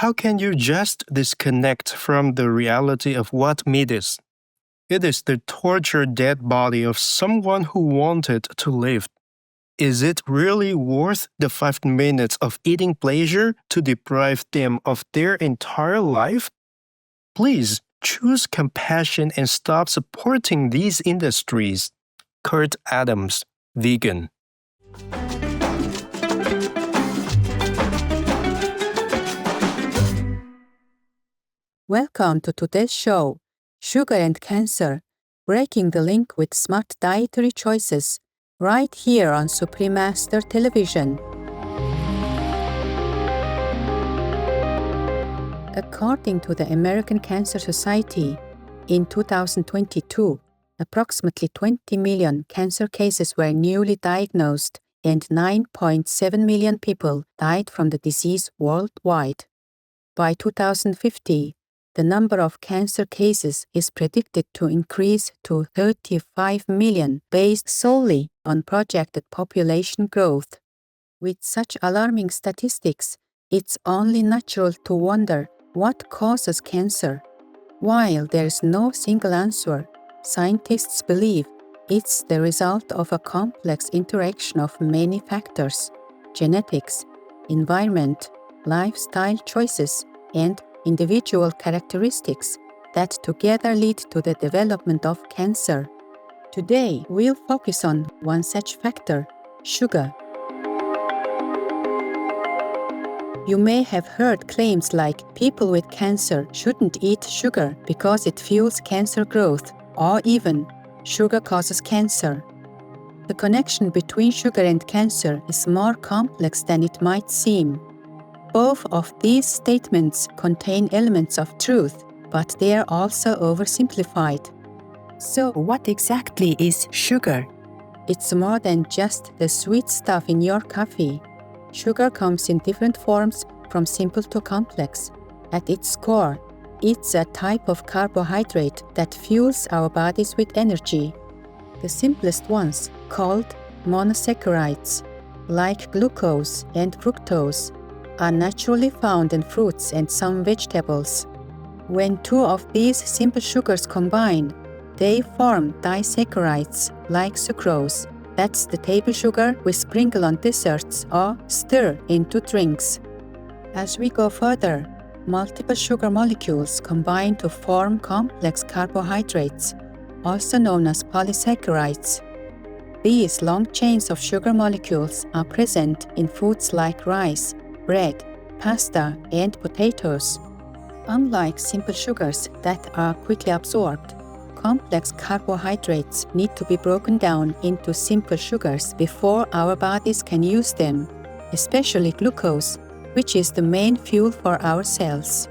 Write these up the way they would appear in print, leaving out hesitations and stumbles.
how can you just disconnect from the reality of what meat is? It is the tortured dead body of someone who wanted to live. Is it really worth the 5 minutes of eating pleasure to deprive them of their entire life? Please choose compassion and stop supporting these industries. Kurt Adams, vegan. Welcome to today's show, Sugar and Cancer, breaking the link with smart dietary choices, right here on Supreme Master Television. According to the American Cancer Society, in 2022, approximately 20 million cancer cases were newly diagnosed and 9.7 million people died from the disease worldwide. By 2050, the number of cancer cases is predicted to increase to 35 million based solely on projected population growth. With such alarming statistics, it's only natural to wonder what causes cancer. While there's no single answer, scientists believe it's the result of a complex interaction of many factors: genetics, environment, lifestyle choices, and individual characteristics that together lead to the development of cancer. Today, we'll focus on one such factor: sugar. You may have heard claims like people with cancer shouldn't eat sugar because it fuels cancer growth, or even sugar causes cancer. The connection between sugar and cancer is more complex than it might seem. Both of these statements contain elements of truth, but they are also oversimplified. So, what exactly is sugar? It's more than just the sweet stuff in your coffee. Sugar comes in different forms, from simple to complex. At its core, it's a type of carbohydrate that fuels our bodies with energy. The simplest ones, called monosaccharides, like glucose and fructose, are naturally found in fruits and some vegetables. When two of these simple sugars combine, they form disaccharides like sucrose. That's the table sugar we sprinkle on desserts or stir into drinks. As we go further, multiple sugar molecules combine to form complex carbohydrates, also known as polysaccharides. These long chains of sugar molecules are present in foods like rice, bread, pasta, and potatoes. Unlike simple sugars that are quickly absorbed, complex carbohydrates need to be broken down into simple sugars before our bodies can use them, especially glucose, which is the main fuel for our cells.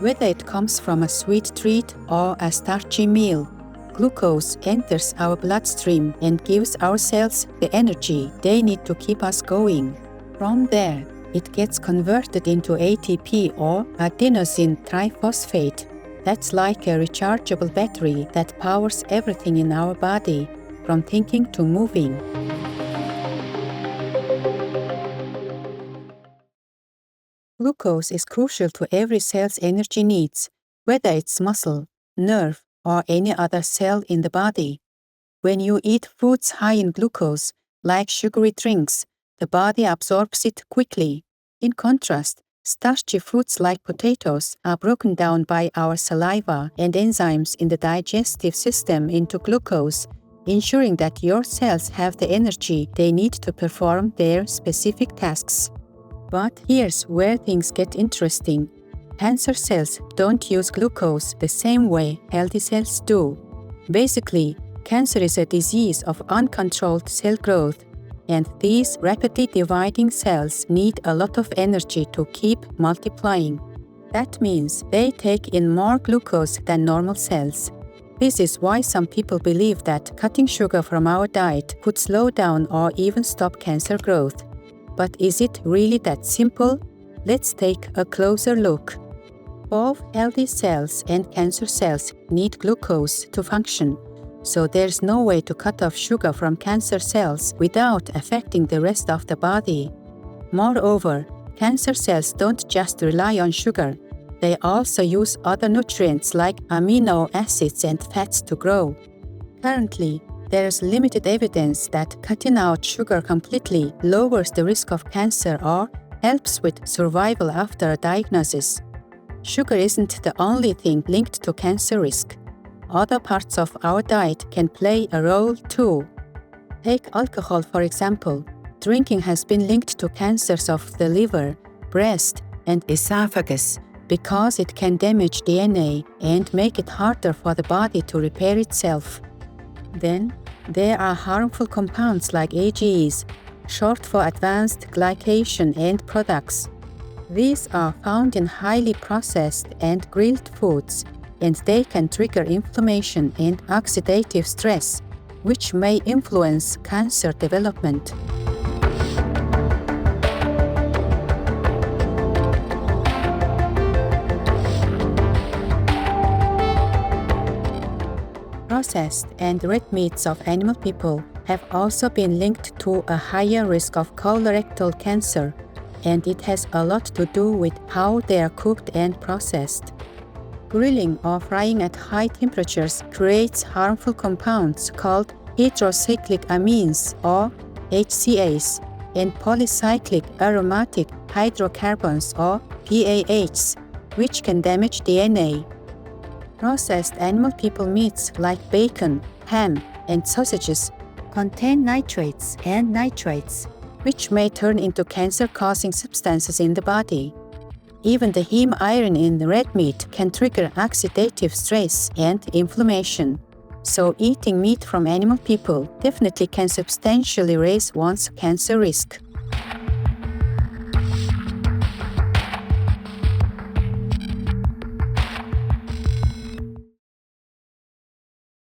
Whether it comes from a sweet treat or a starchy meal, glucose enters our bloodstream and gives our cells the energy they need to keep us going. From there, it gets converted into ATP or adenosine triphosphate. That's like a rechargeable battery that powers everything in our body, from thinking to moving. Glucose is crucial to every cell's energy needs, whether it's muscle, nerve, or any other cell in the body. When you eat foods high in glucose, like sugary drinks, the body absorbs it quickly. In contrast, starchy foods like potatoes are broken down by our saliva and enzymes in the digestive system into glucose, ensuring that your cells have the energy they need to perform their specific tasks. But here's where things get interesting. Cancer cells don't use glucose the same way healthy cells do. Basically, cancer is a disease of uncontrolled cell growth, and these rapidly dividing cells need a lot of energy to keep multiplying. That means they take in more glucose than normal cells. This is why some people believe that cutting sugar from our diet could slow down or even stop cancer growth. But is it really that simple? Let's take a closer look. Both healthy cells and cancer cells need glucose to function, so there's no way to cut off sugar from cancer cells without affecting the rest of the body. Moreover, cancer cells don't just rely on sugar. They also use other nutrients like amino acids and fats to grow. Currently, there is limited evidence that cutting out sugar completely lowers the risk of cancer or helps with survival after a diagnosis. Sugar isn't the only thing linked to cancer risk. Other parts of our diet can play a role too. Take alcohol, for example. Drinking has been linked to cancers of the liver, breast, and esophagus because it can damage DNA and make it harder for the body to repair itself. Then, there are harmful compounds like AGEs, short for advanced glycation end products. These are found in highly processed and grilled foods, and they can trigger inflammation and oxidative stress, which may influence cancer development. Processed and red meats of animal people have also been linked to a higher risk of colorectal cancer, and it has a lot to do with how they are cooked and processed. Grilling or frying at high temperatures creates harmful compounds called heterocyclic amines or HCAs and polycyclic aromatic hydrocarbons or PAHs, which can damage DNA. Processed animal people meats like bacon, ham, and sausages contain nitrates and nitrites, which may turn into cancer-causing substances in the body. Even the heme iron in the red meat can trigger oxidative stress and inflammation. So eating meat from animal people definitely can substantially raise one's cancer risk.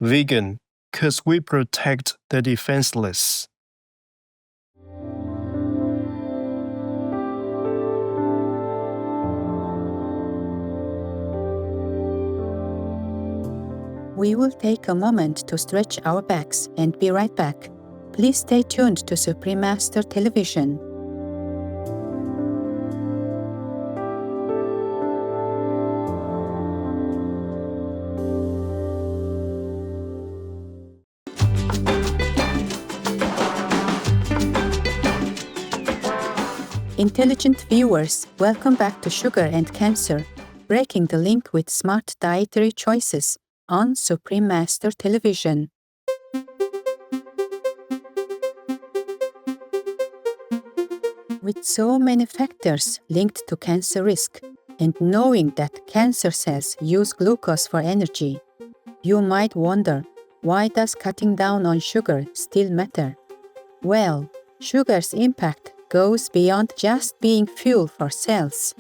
Vegan, 'cause we protect the defenseless. We will take a moment to stretch our backs and be right back. Please stay tuned to Supreme Master Television. Intelligent viewers, welcome back to Sugar and Cancer, breaking the link with smart dietary choices on Supreme Master Television. With so many factors linked to cancer risk, and knowing that cancer cells use glucose for energy, you might wonder, why does cutting down on sugar still matter? Well, sugar's impact goes beyond just being fuel for cells.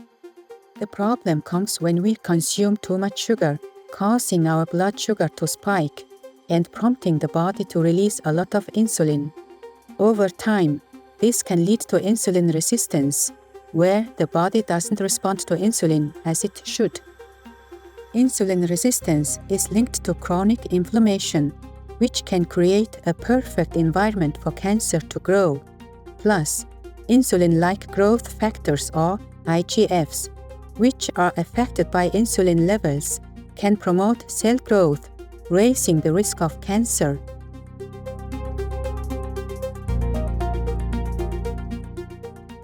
The problem comes when we consume too much sugar, causing our blood sugar to spike and prompting the body to release a lot of insulin. Over time, this can lead to insulin resistance, where the body doesn't respond to insulin as it should. Insulin resistance is linked to chronic inflammation, which can create a perfect environment for cancer to grow. Plus, insulin-like growth factors or IGFs, which are affected by insulin levels, can promote cell growth, raising the risk of cancer.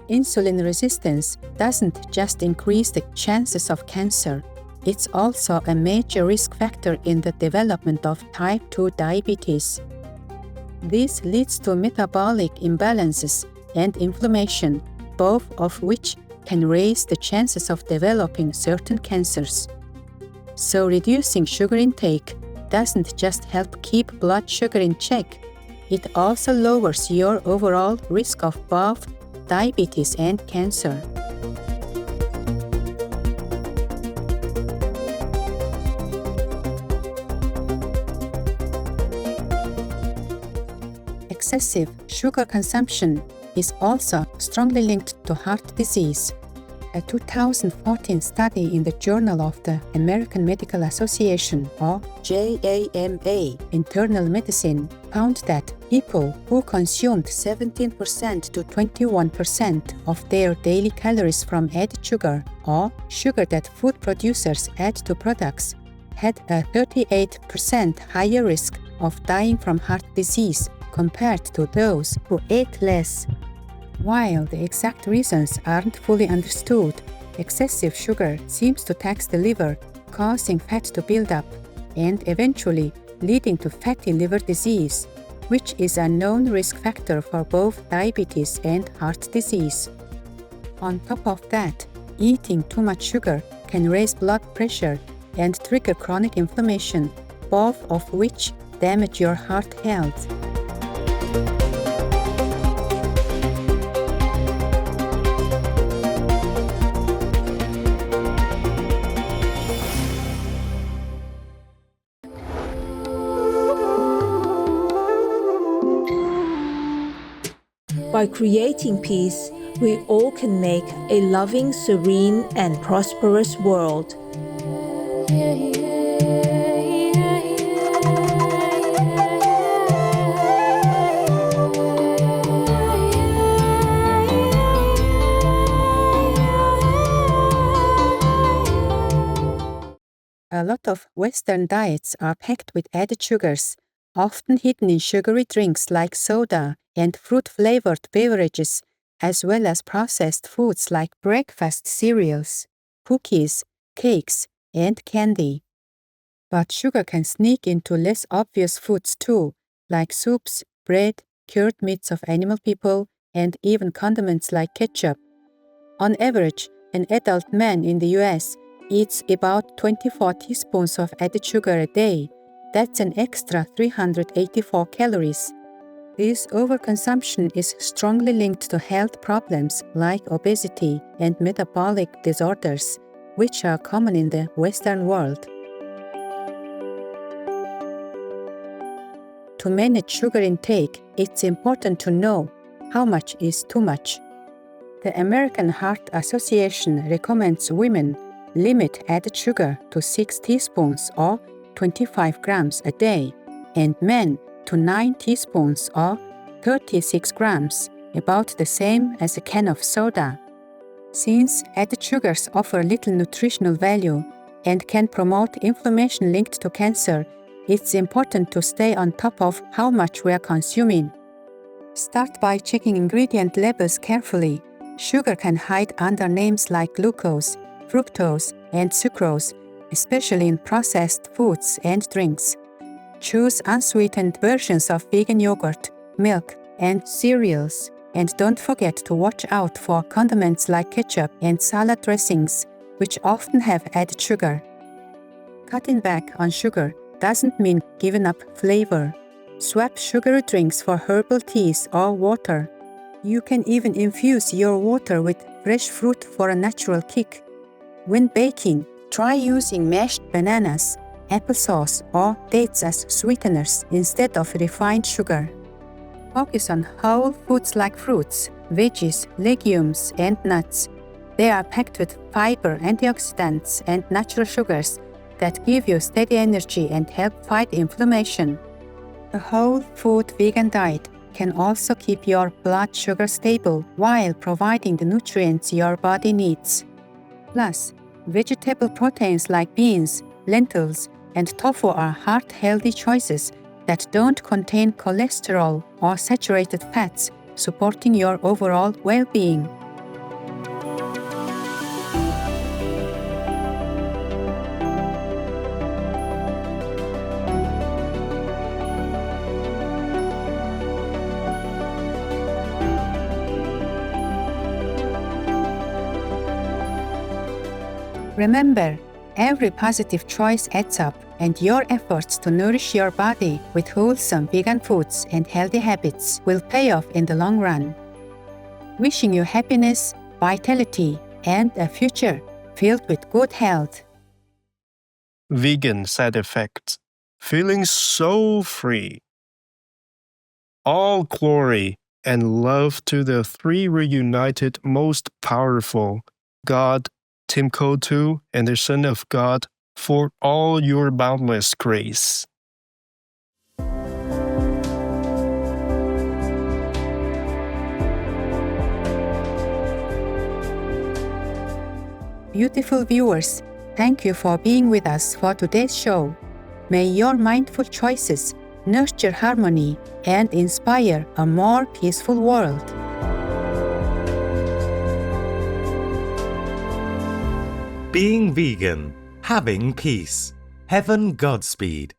Insulin resistance doesn't just increase the chances of cancer, it's also a major risk factor in the development of type 2 diabetes. This leads to metabolic imbalances and inflammation, both of which can raise the chances of developing certain cancers. So reducing sugar intake doesn't just help keep blood sugar in check, it also lowers your overall risk of both diabetes and cancer. Excessive sugar consumption is also strongly linked to heart disease. A 2014 study in the Journal of the American Medical Association, or JAMA, Internal Medicine, found that people who consumed 17% to 21% of their daily calories from added sugar, or sugar that food producers add to products, had a 38% higher risk of dying from heart disease compared to those who ate less. While the exact reasons aren't fully understood, excessive sugar seems to tax the liver, causing fat to build up, and eventually leading to fatty liver disease, which is a known risk factor for both diabetes and heart disease. On top of that, eating too much sugar can raise blood pressure and trigger chronic inflammation, both of which damage your heart health. By creating peace, we all can make a loving, serene, and prosperous world. A lot of Western diets are packed with added sugars, often hidden in sugary drinks like soda and fruit-flavored beverages, as well as processed foods like breakfast cereals, cookies, cakes, and candy. But sugar can sneak into less obvious foods too, like soups, bread, cured meats of animal people, and even condiments like ketchup. On average, an adult man in the US eats about 24 teaspoons of added sugar a day. That's an extra 384 calories. This overconsumption is strongly linked to health problems like obesity and metabolic disorders, which are common in the Western world. To manage sugar intake, it's important to know how much is too much. The American Heart Association recommends women limit added sugar to 6 teaspoons or 25 grams a day, and men to 9 teaspoons or 36 grams, about the same as a can of soda. Since added sugars offer little nutritional value and can promote inflammation linked to cancer, it's important to stay on top of how much we are consuming. Start by checking ingredient labels carefully. Sugar can hide under names like glucose, fructose, and sucrose, especially in processed foods and drinks. Choose unsweetened versions of vegan yogurt, milk, and cereals. And don't forget to watch out for condiments like ketchup and salad dressings, which often have added sugar. Cutting back on sugar doesn't mean giving up flavor. Swap sugary drinks for herbal teas or water. You can even infuse your water with fresh fruit for a natural kick. When baking, try using mashed bananas, applesauce, or dates as sweeteners instead of refined sugar. Focus on whole foods like fruits, veggies, legumes, and nuts. They are packed with fiber, antioxidants, and natural sugars that give you steady energy and help fight inflammation. A whole food vegan diet can also keep your blood sugar stable while providing the nutrients your body needs. Plus, vegetable proteins like beans, lentils, and tofu are heart-healthy choices that don't contain cholesterol or saturated fats, supporting your overall well-being. Remember, every positive choice adds up, and your efforts to nourish your body with wholesome vegan foods and healthy habits will pay off in the long run. Wishing you happiness, vitality, and a future filled with good health. Vegan side effects. Feeling so free. All glory and love to the three reunited most powerful God, Tim Kotu, and the Son of God, for all your boundless grace. Beautiful viewers, thank you for being with us for today's show. May your mindful choices nurture harmony and inspire a more peaceful world. Being vegan, having peace. Heaven Godspeed.